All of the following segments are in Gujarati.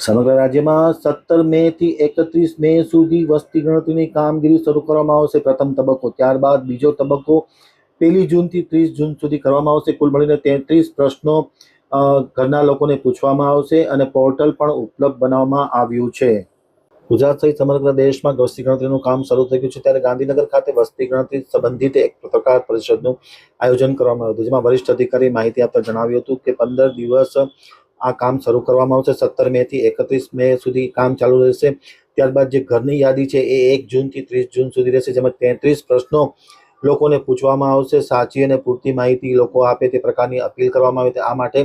સમગ્ર રાજ્યમાં 17 મે થી 31 મે સુધી વસ્તી ગણતરીની કામગીરી શરૂ કરવામાં આવશે. પ્રથમ તબક્કો, ત્યારબાદ બીજો તબક્કો 1 જૂનથી 30 જૂન સુધી કરવામાં આવશે. કુલ મળીને 33 પ્રશ્નો ઘરના લોકોને પૂછવામાં આવશે અને પોર્ટલ પણ ઉપલબ્ધ બનાવવામાં આવ્યું છે. ગુજરાત સહિત સમગ્ર દેશમાં વસ્તી ગણતરીનું કામ શરૂ થઈ ગયું છે, ત્યારે ગાંધીનગર ખાતે વસ્તી ગણતરી સંબંધિત એક પત્રકાર પરિષદનું આયોજન કરવામાં આવ્યું હતું, જેમાં વરિષ્ઠ અધિકારી માહિતી આપતા જણાવ્યું હતું કે 15 દિવસ આ કામ શરૂ કરવામાં આવશે. 17 મે થી 31 મે સુધી કામ ચાલુ રહેશે. ત્યારબાદ જે ઘરની યાદી છે એ 1 જૂનથી 30 જૂન સુધી રહેશે, જેમાં 33 પ્રશ્નો લોકોને પૂછવામાં આવશે. સાચી અને પૂરતી માહિતી લોકો આપે તે પ્રકારની અપીલ કરવામાં આવી. આ માટે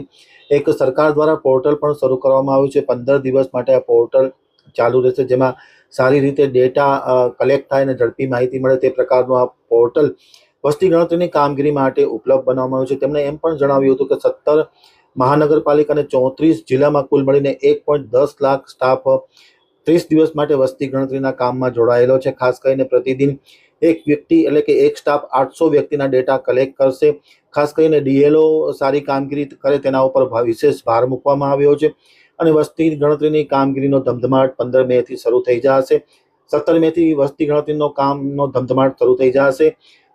એક સરકાર દ્વારા પોર્ટલ પણ શરૂ કરવામાં આવ્યું છે. 15 દિવસ માટે આ પોર્ટલ ચાલુ રહેશે, જેમાં સારી રીતે ડેટા કલેક્ટ થાય અને ઝડપી માહિતી મળે તે પ્રકારનું આ પોર્ટલ વસ્તી ગણતરીની કામગીરી માટે ઉપલબ્ધ બનાવવામાં આવ્યું છે. તેમણે એમ પણ જણાવ્યું હતું કે 17 મહાનગરપાલિકા અને 34 જિલ્લામાં કુલ મળીને 1.10 લાખ સ્ટાફ 30 દિવસ માટે વસ્તી ગણતરીના કામમાં જોડાયેલો છે. ખાસ કરીને પ્રતિદિન એક વ્યક્તિ એટલે કે એક સ્ટાફ 800 વ્યક્તિના ડેટા કલેક્ટ કરશે. ખાસ કરીને ડીએલઓ સારી કામગીરી કરે તેના ઉપર વિશેષ ભાર મૂકવામાં આવ્યો છે અને વસ્તી ગણતરીની કામગીરીનો ધમધમાટ 15 મે થી શરૂ થઈ જશે. 17 મે થી વસ્તી ગણતરીનો કામનો ધમધમાટ શરૂ થઈ જશે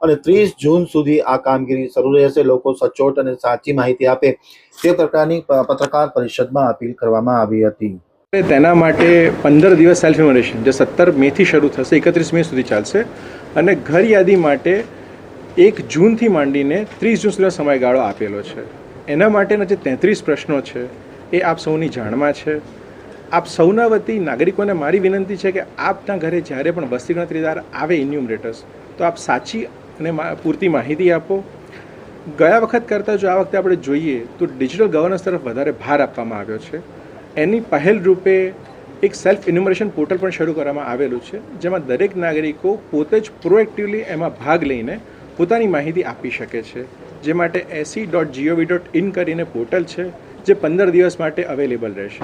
અને 30 જૂન સુધી આ કામગીરી શરૂ રહેશે. લોકો સચોટ અને સાચી માહિતી આપે તે પ્રકારની પત્રકાર પરિષદમાં અપીલ કરવામાં આવી હતી. તેના માટે 15 દિવસ સેલ્ફ ઇન્યુમરેશન જે 17 મે થી શરૂ થશે, 31 મે સુધી ચાલશે અને ઘર યાદી માટે 1 જૂનથી માંડીને 30 જૂન સુધીનો સમયગાળો આપેલો છે. એના માટેના જે 33 પ્રશ્નો છે એ આપ સૌની જાણમાં છે. આપ સૌના વતી નાગરિકોને મારી વિનંતી છે કે આપના ઘરે જ્યારે પણ વસ્તી ગણતરીદાર આવે ઇન્યુમરેટર્સ, તો આપ સાચી અને પૂરતી માહિતી આપો. ગયા વખત કરતાં જો આ વખતે આપણે જોઈએ તો ડિજિટલ ગવર્નન્સ તરફ વધારે ભાર આપવામાં આવ્યો છે. એની પહેલ રૂપે એક સેલ્ફ ઇન્યુમરેશન પોર્ટલ પણ શરૂ કરવામાં આવેલું છે, જેમાં દરેક નાગરિકો પોતે જ પ્રોએક્ટિવલી એમાં ભાગ લઈને પોતાની માહિતી આપી શકે છે. જે માટે se.gov.in કરીને પોર્ટલ છે, જે 15 દિવસ માટે અવેલેબલ રહેશે.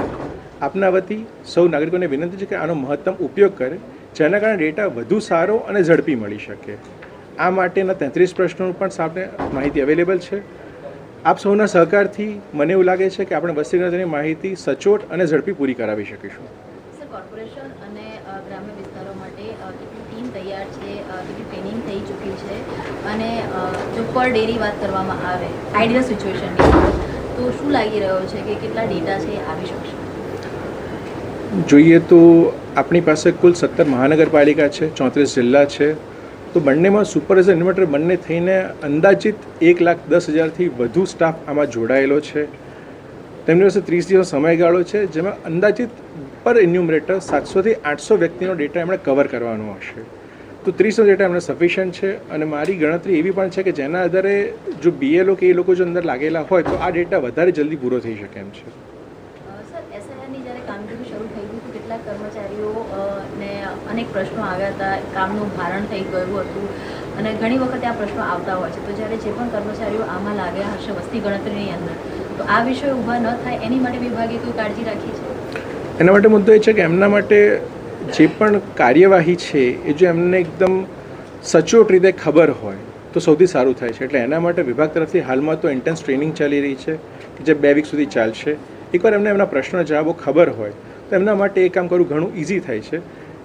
આપના વતી સૌ નાગરિકોને વિનંતી છે કે આનો મહત્તમ ઉપયોગ કરે, જેના કારણે ડેટા વધુ સારો અને ઝડપી મળી શકે. આ માટેના 33 પ્રશ્નોનું પણ સામે માહિતી અવેલેબલ છે. આપ સૌના સહકારથી મને એવું લાગે છે કે આપણે વસ્તી ગણતરીની માહિતી સચોટ અને ઝડપી પૂરી કરાવી શકીશું. સર, કોર્પોરેશન અને ગ્રામ્ય વિસ્તારો માટે કેટલી ટીમ તૈયાર છે, કેટલી ટ્રેનિંગ થઈ ચૂકી છે અને જો પર ડેની વાત કરવામાં આવે આઈડિયલ સિચ્યુએશનની, તો શું લાગી રહ્યો છે કે કેટલા ડેટા છે એ આવી શકશે? જોઈએ તો આપણી પાસે કુલ 17 મહાનગરપાલિકા છે, 34 જિલ્લા છે, તો બંનેમાં સુપરવાઇઝર ઇન્યુમરેટર બંને થઈને અંદાજિત 1,10,000થી વધુ સ્ટાફ આમાં જોડાયેલો છે. તેમની પાસે 30 દિવસનો સમયગાળો છે, જેમાં અંદાજિત પર ઇન્યુમરેટર 700થી 800 વ્યક્તિનો ડેટા એમણે કવર કરવાનો હશે. તો 30નો ડેટા એમને સફિશિયન્ટ છે અને મારી ગણતરી એવી પણ છે કે જેના આધારે જો બીએલઓ કે એ લોકો જો અંદર લાગેલા હોય તો આ ડેટા વધારે જલ્દી પૂરો થઈ શકે એમ છે. સર, એસઆઈઆરની જ્યારે કામગીરી શરૂ થઈ ગઈ તો કેટલાક કર્મચારીઓ ને અનેક પ્રશ્નો આવ્યા હતા, કામનું ભારણ થઈ ગયું હતું અને ઘણી વખતે આ પ્રશ્નો આવતા હોય છે. તો જ્યારે જે પણ કર્મચારીઓ આમાં લાગ્યા હશે વસ્તી ગણતરીની અંદર, તો આ વિષય ઊભા ન થાય એની માટે વિભાગે કોઈ કાળજી રાખી છે? એના માટે મુદ્દો એ છે કે એમના માટે જે પણ કાર્યવાહી છે એ જો એમને એકદમ સચોટ રીતે ખબર હોય તો સૌથી સારું થાય છે. એટલે એના માટે વિભાગ તરફથી હાલમાં તો ઇન્ટેન્સ ટ્રેનિંગ ચાલી રહી છે કે જે 2 વીક સુધી ચાલશે. એકવાર એમને એમના પ્રશ્નો જવાબો ખબર હોય તો એમના માટે એ કામ કરવું ઘણું ઇઝી થાય છે.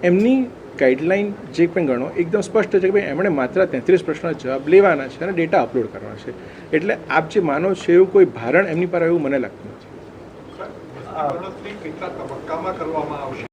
એમની ગાઈડલાઇન જે પણ ગણો એકદમ સ્પષ્ટ છે કે ભાઈ એમણે માત્ર 33 પ્રશ્નોના જવાબ લેવાના છે અને ડેટા અપલોડ કરવાના છે. એટલે આપ જે માનો છો એવું કોઈ ભારણ એમની પર એવું મને લાગતું નથી. કેટલા તબક્કામાં કરવામાં આવશે?